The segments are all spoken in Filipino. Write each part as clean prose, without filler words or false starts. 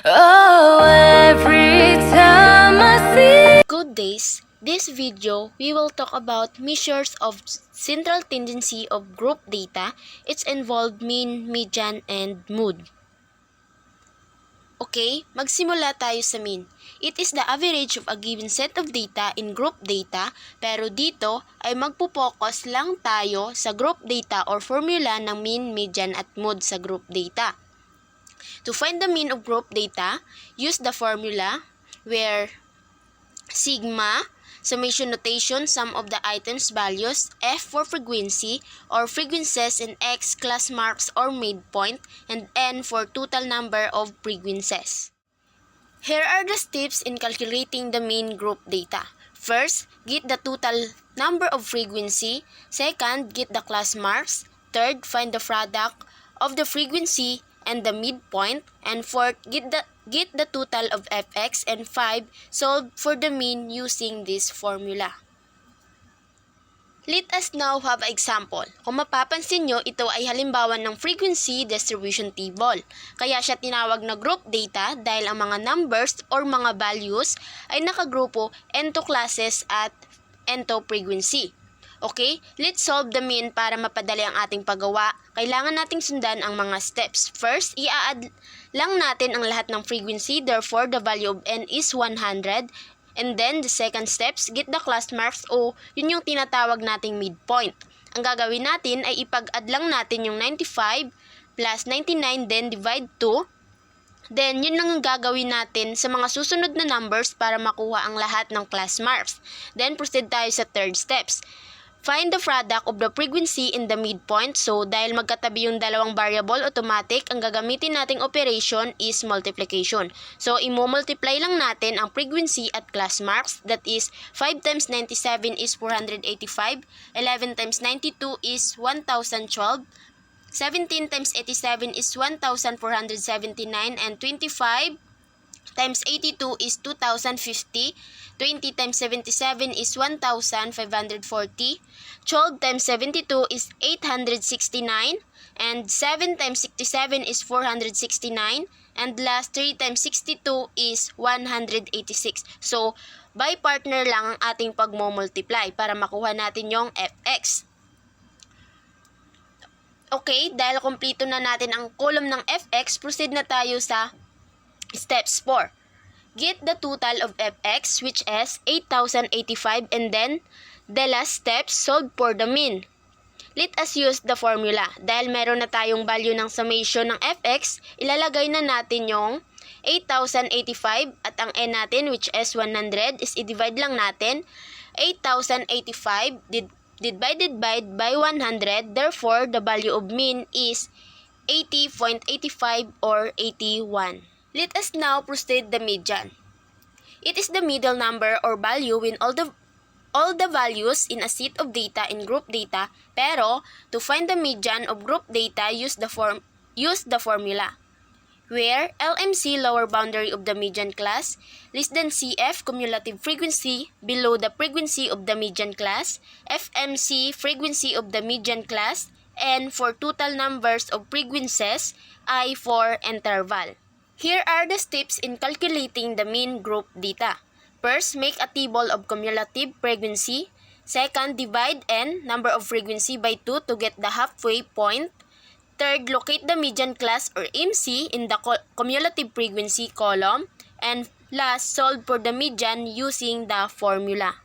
Oh, every time I see. Good days. This video, we will talk about measures of central tendency of group data. It's involved mean, median, and mood. Okay, magsimula tayo sa mean. It is the average of a given set of data in group data, pero dito ay magpo-focus lang tayo sa group data or formula ng mean, median, at mood sa group data. To find the mean of group data, use the formula where sigma, summation notation, sum of the items values, F for frequency or frequencies, and X class marks or midpoint, and N for total number of frequencies. Here are the steps in calculating the mean group data. First, get the total number of frequency. Second, get the class marks. Third, find the product of the frequency and the midpoint. And fourth, get the total of fx. And 5, solve for the mean using this formula. Let us now have an example. Kung mapapansin nyo, ito ay halimbawa ng frequency distribution table. Kaya siya tinawag na group data dahil ang mga numbers or mga values ay nakagrupo into classes at into frequency. Okay, let's solve the mean para mapadali ang ating paggawa. Kailangan nating sundan ang mga steps. First, i-add lang natin ang lahat ng frequency, therefore the value of n is 100. And then, the second steps, get the class marks o yun yung tinatawag nating midpoint. Ang gagawin natin ay ipag-add lang natin yung 95 plus 99, then divide 2. Then, yun lang ang gagawin natin sa mga susunod na numbers para makuha ang lahat ng class marks. Then, proceed tayo sa third steps. Find the product of the frequency in the midpoint. So, dahil magkatabi yung dalawang variable, automatic, ang gagamitin nating operation is multiplication. So, imo-multiply lang natin ang frequency at class marks. That is, 5 times 97 is 485. 11 times 92 is 1012. 17 times 87 is 1479. And 25 times 82 is 2050. 20 times 77 is 1540. 12 times 72 is 869. And 7 times 67 is 469. And last, 3 times 62 is 186. So, by partner lang ang ating pagmumultiply para makuha natin yung fx. Okay, dahil kompleto na natin ang column ng fx, proceed na tayo sa steps 4. Get the total of fx, which is 8,085, and then the last step, solve for the mean. Let us use the formula. Dahil meron na tayong value ng summation ng fx, ilalagay na natin yung 8,085 at ang n natin, which is 100, is i-divide lang natin. 8,085 divided by 100, therefore the value of mean is 80.85 or 81. Let us now proceed the median. It is the middle number or value when all the values in a set of data in group data, pero to find the median of group data, use the formula where LMC, lower boundary of the median class, less than CF, cumulative frequency below the frequency of the median class, FMC, frequency of the median class, N for total numbers of frequencies, I for interval. Here are the steps in calculating the mean group data. First, make a table of cumulative frequency. Second, divide n, number of frequency, by 2 to get the halfway point. Third, locate the median class or MC in the cumulative frequency column. And last, solve for the median using the formula.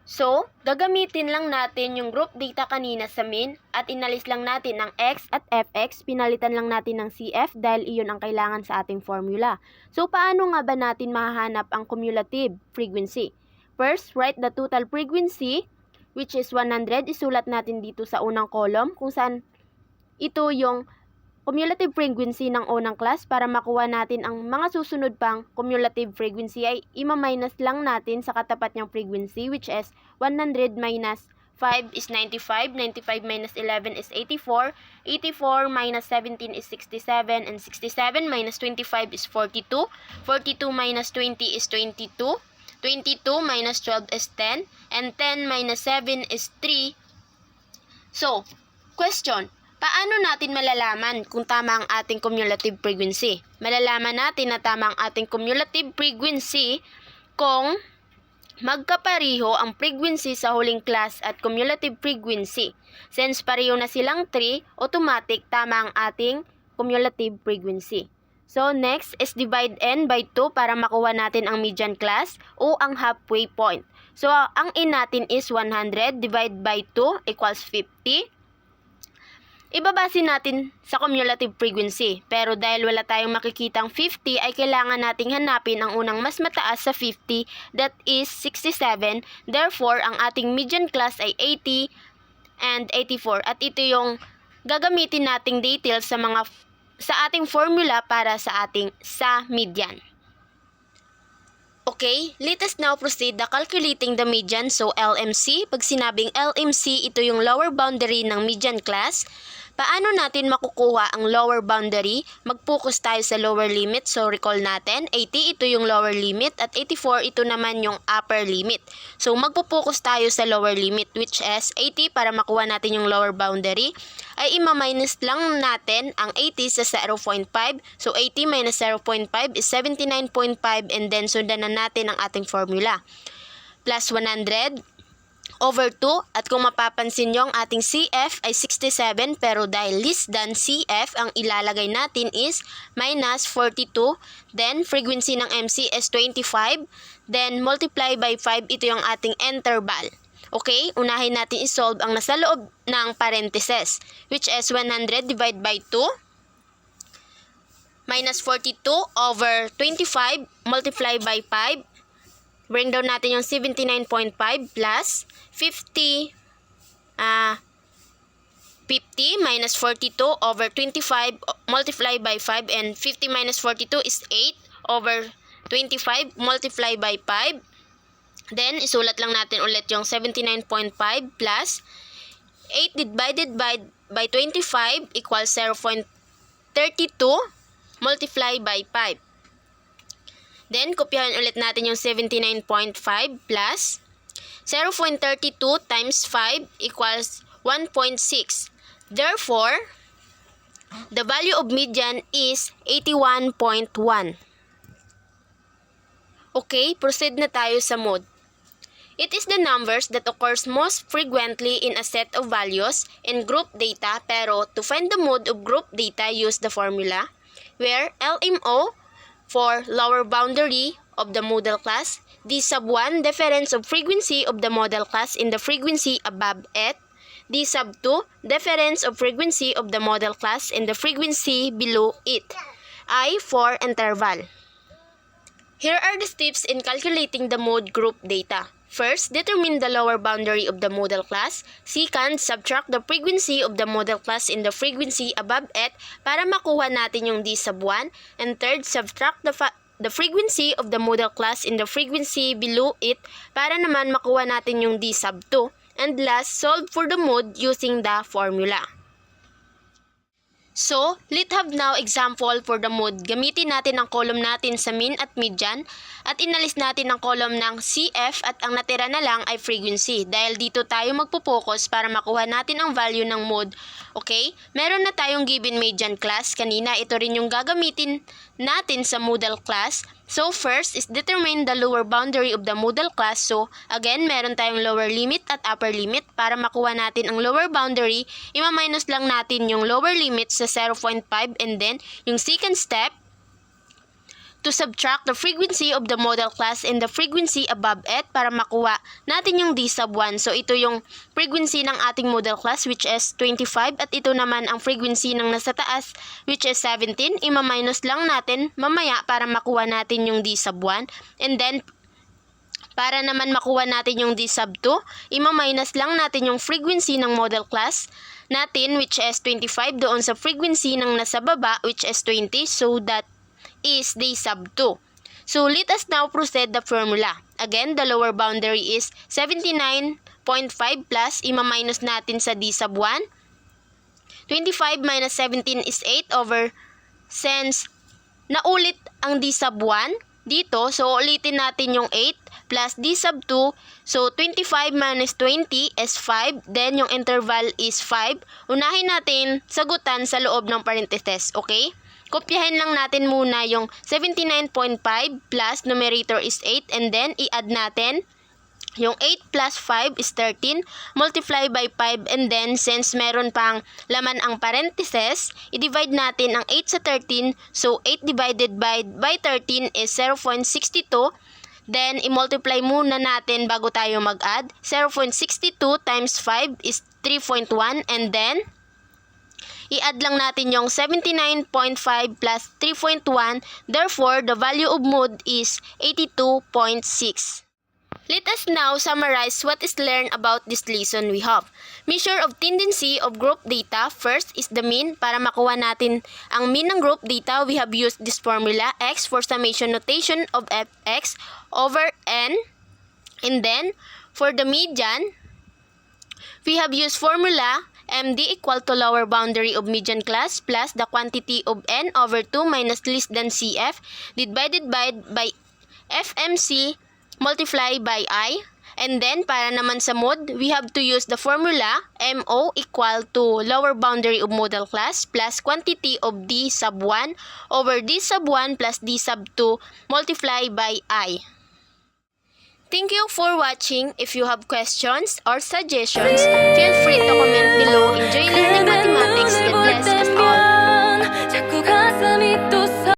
So, gagamitin lang natin yung group data kanina sa mean at inalis lang natin ang x at fx, pinalitan lang natin ng cf dahil iyon ang kailangan sa ating formula. So, paano nga ba natin mahahanap ang cumulative frequency? First, write the total frequency, which is 100. Isulat natin dito sa unang column kung saan ito yung cumulative frequency ng unang class. Para makuha natin ang mga susunod pang cumulative frequency ay ima-minus lang natin sa katapat niyang frequency, which is 100 minus 5 is 95, 95 minus 11 is 84, 84 minus 17 is 67, and 67 minus 25 is 42, 42 minus 20 is 22, 22 minus 12 is 10, and 10 minus 7 is 3. So, question, Paano natin malalaman kung tama ang ating cumulative frequency? Malalaman natin na tama ang ating cumulative frequency kung magkapariho ang frequency sa huling class at cumulative frequency. Since pareho na silang 3, automatic tama ang ating cumulative frequency. So next is divide n by 2 para makuha natin ang median class o ang halfway point. So ang n natin is 100 divided by 2 equals 50. Ibabase natin sa cumulative frequency. Pero dahil wala tayong makikitang 50, ay kailangan nating hanapin ang unang mas mataas sa 50, that is 67. Therefore, ang ating median class ay 80 and 84. At ito yung gagamitin nating details sa ating formula para sa median. Okay, let us now proceed the calculating the median. So, LMC. Pag sinabing LMC, ito yung lower boundary ng median class. Paano natin makukuha ang lower boundary? Mag-focus tayo sa lower limit. So, recall natin, 80 ito yung lower limit at 84 ito naman yung upper limit. So, magpo-focus tayo sa lower limit, which is 80 para makuha natin yung lower boundary. Ay ima-minus lang natin ang 80 sa 0.5. So, 80 minus 0.5 is 79.5 and then sundan na natin ang ating formula. Plus 100 over 2 at kung mapapansin nyo ang ating CF ay 67 pero dahil less than CF ang ilalagay natin is minus 42, then frequency ng MC is 25, then multiply by 5, ito yung ating interval. Okay, unahin natin isolve ang nasa loob ng parentheses, which is 100 divided by 2 minus 42 over 25 multiply by 5. Bring down natin yung 79.5 plus 50 minus 42 over 25 multiply by 5 and 50 minus 42 is 8 over 25 multiply by 5. Then, isulat lang natin ulit yung 79.5 plus 8 divided by 25 equals 0.32 multiply by 5. Then, kopyahin ulit natin yung 79.5 plus 0.32 times 5 equals 1.6. Therefore, the value of median is 81.1. Okay, proceed na tayo sa mode. It is the numbers that occurs most frequently in a set of values in group data, pero to find the mode of group data, use the formula where LMO for lower boundary of the model class, D sub 1 difference of frequency of the model class in the frequency above it, D sub 2 difference of frequency of the model class in the frequency below it, I for interval. Here are the steps in calculating the mode group data. First, determine the lower boundary of the model class. Second, subtract the frequency of the model class in the frequency above it para makuha natin yung D sub 1. And third, subtract the frequency of the model class in the frequency below it para naman makuha natin yung D sub 2. And last, solve for the mode using the formula. So, let's have now example for the mode. Gamitin natin ang column natin sa mean at median at inalis natin ang column ng CF at ang natira na lang ay frequency. Dahil dito tayo magpo-focus para makuha natin ang value ng mode. Okay? Meron na tayong given median class. Kanina, ito rin yung gagamitin natin sa model class. So, first is determine the lower boundary of the model class. So, again, meron tayong lower limit at upper limit. Para makuha natin ang lower boundary, ima-minus lang natin yung lower limit sa 0.5 and then, yung second step, to subtract the frequency of the model class and the frequency above it para makuha natin yung D sub 1. So, ito yung frequency ng ating model class which is 25 at ito naman ang frequency ng nasa taas which is 17. Ima-minus lang natin mamaya para makuha natin yung D sub 1. And then, para naman makuha natin yung D sub 2, ima-minus lang natin yung frequency ng model class natin which is 25 doon sa frequency ng nasa baba which is 20. So, that is D sub 2. So, let us now proceed the formula. Again, the lower boundary is 79.5 plus, ima-minus natin sa D sub 1. 25 minus 17 is 8 over, since naulit ang D sub 1, dito. So, ulitin natin yung 8 plus d sub 2. So, 25 minus 20 is 5. Then, yung interval is 5. Unahin natin sagutan sa loob ng parentheses. Okay? Kopyahin lang natin muna yung 79.5 plus numerator is 8. And then, i-add natin. Yung 8 plus 5 is 13, multiply by 5, and then since meron pang laman ang parentheses, i-divide natin ang 8 sa 13, so 8 divided by 13 is 0.62, then i-multiply muna natin bago tayo mag-add. 0.62 times 5 is 3.1, and then i-add lang natin yung 79.5 plus 3.1, therefore the value of mode is 82.6. Let us now summarize what is learned about this lesson we have. Measure of tendency of group data. First is the mean. Para makuha natin ang mean ng group data, we have used this formula, x for summation notation of fx over n. And then, for the median, we have used formula MD equal to lower boundary of median class plus the quantity of n over 2 minus less than CF divided by FMC multiply by I. And then, para naman sa mode, we have to use the formula MO equal to lower boundary of modal class plus quantity of D sub 1 over D sub 1 plus D sub 2 multiply by I. Thank you for watching. If you have questions or suggestions, feel free to comment below. Enjoy learning mathematics. God bless us all. 자꾸 가슴이 또